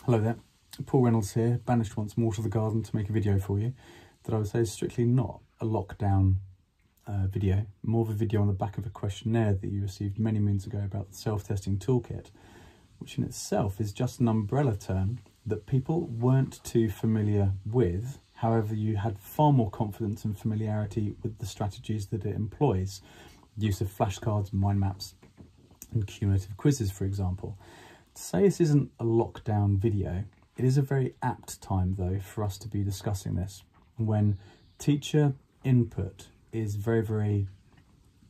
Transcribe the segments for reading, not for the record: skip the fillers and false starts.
Hello there, Paul Reynolds here, banished once more to the garden to make a video for you that I would say is strictly not a lockdown video, more of a video on the back of a questionnaire that you received many moons ago about the self-testing toolkit, which in itself is just an umbrella term that people weren't too familiar with. However, you had far more confidence and familiarity with the strategies that it employs. Use of flashcards, mind maps, and cumulative quizzes, for example. To say this isn't a lockdown video, it is a very apt time though for us to be discussing this, when teacher input is very, very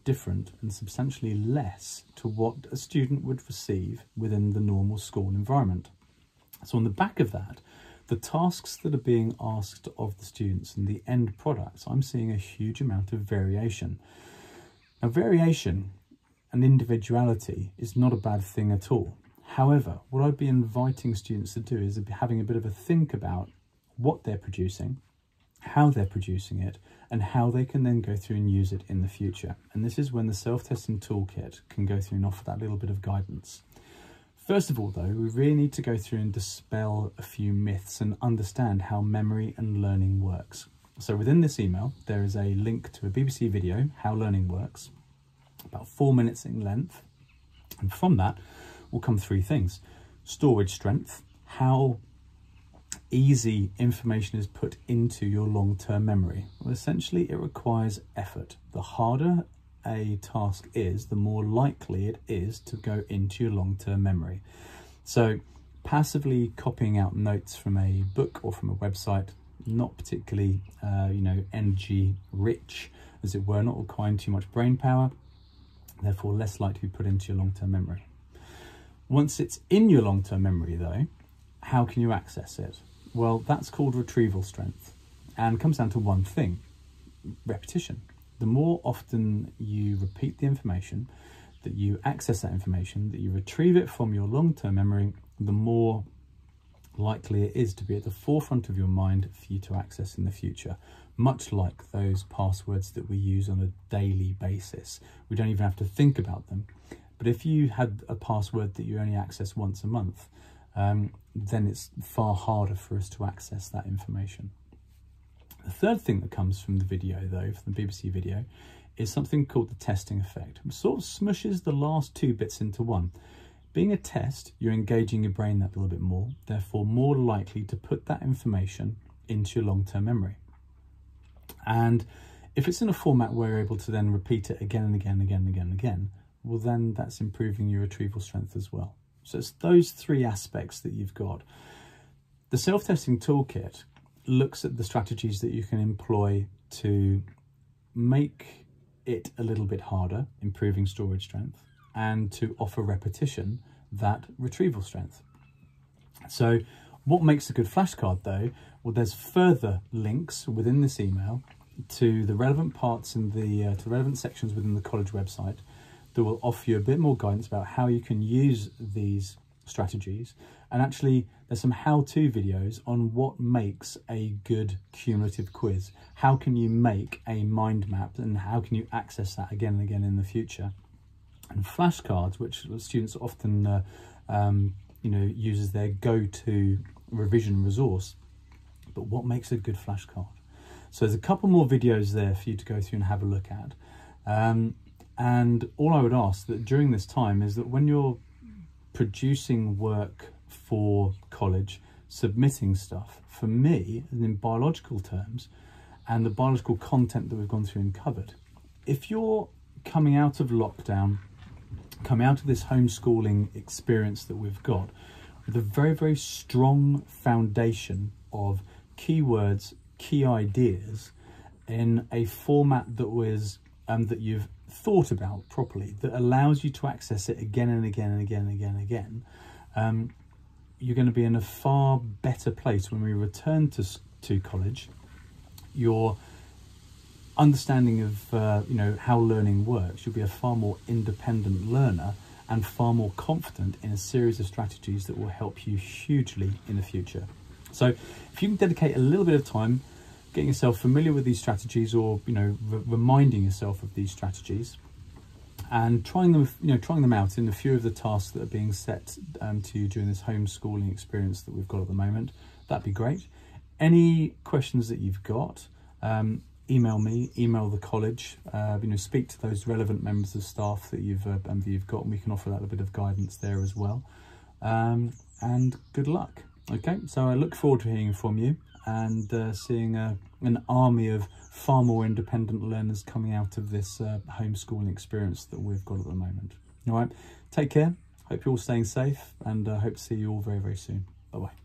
different and substantially less to what a student would receive within the normal school environment. So on the back of that, the tasks that are being asked of the students and the end products, I'm seeing a huge amount of variation. Now, variation and individuality is not a bad thing at all. However, what I'd be inviting students to do is having a bit of a think about what they're producing, how they're producing it, and how they can then go through and use it in the future. And this is when the self-testing toolkit can go through and offer that little bit of guidance. First of all, though, we really need to go through and dispel a few myths and understand how memory and learning works. So within this email, there is a link to a BBC video, How Learning Works, about 4 minutes in length. And from that will come three things: storage strength, how easy information is put into your long-term memory. Well, essentially, it requires effort. The harder a task is, the more likely it is to go into your long-term memory. So passively copying out notes from a book or from a website, not particularly, energy rich, as it were, not requiring too much brain power, therefore less likely to be put into your long-term memory. Once it's in your long-term memory though, how can you access it? Well, that's called retrieval strength, and comes down to one thing: repetition. The more often you repeat the information, that you access that information, that you retrieve it from your long-term memory, the more likely it is to be at the forefront of your mind for you to access in the future. Much like those passwords that we use on a daily basis. We don't even have to think about them. But if you had a password that you only access once a month, then it's far harder for us to access that information. The third thing that comes from the video though, from the BBC video, is something called the testing effect. It sort of smushes the last two bits into one. Being a test, you're engaging your brain that little bit more, therefore more likely to put that information into your long-term memory. And if it's in a format where you're able to then repeat it again and again and again and again and again, well then that's improving your retrieval strength as well. So it's those three aspects that you've got. The self-testing toolkit looks at the strategies that you can employ to make it a little bit harder, improving storage strength, and to offer repetition, that retrieval strength. So what makes a good flashcard though? Well, there's further links within this email to the relevant parts in the to relevant sections within the college website that will offer you a bit more guidance about how you can use these strategies. And actually there's some how-to videos on what makes a good cumulative quiz. How can you make a mind map and how can you access that again and again in the future? And flashcards, which students often use as their go-to revision resource. But what makes a good flashcard? So there's a couple more videos there for you to go through and have a look at. And all I would ask that during this time is that when you're producing work for college, submitting stuff, for me, in biological terms, and the biological content that we've gone through and covered, if you're coming out of lockdown, coming out of this homeschooling experience that we've got, with a very, very strong foundation of keywords, key ideas, in a format that was that you've thought about properly, that allows you to access it again and again and again and again and again, you're going to be in a far better place when we return to college. Your understanding of how learning works, you'll be a far more independent learner and far more confident in a series of strategies that will help you hugely in the future. So if you can dedicate a little bit of time getting yourself familiar with these strategies, or reminding yourself of these strategies, and trying them out in a few of the tasks that are being set to you during this homeschooling experience that we've got at the moment. That'd be great. Any questions that you've got, email me, email the college, speak to those relevant members of staff that you've got, and we can offer that a bit of guidance there as well. And good luck. Okay, so I look forward to hearing from you and seeing an army of far more independent learners coming out of this homeschooling experience that we've got at the moment. All right, take care. Hope you're all staying safe, and hope to see you all very, very soon. Bye-bye.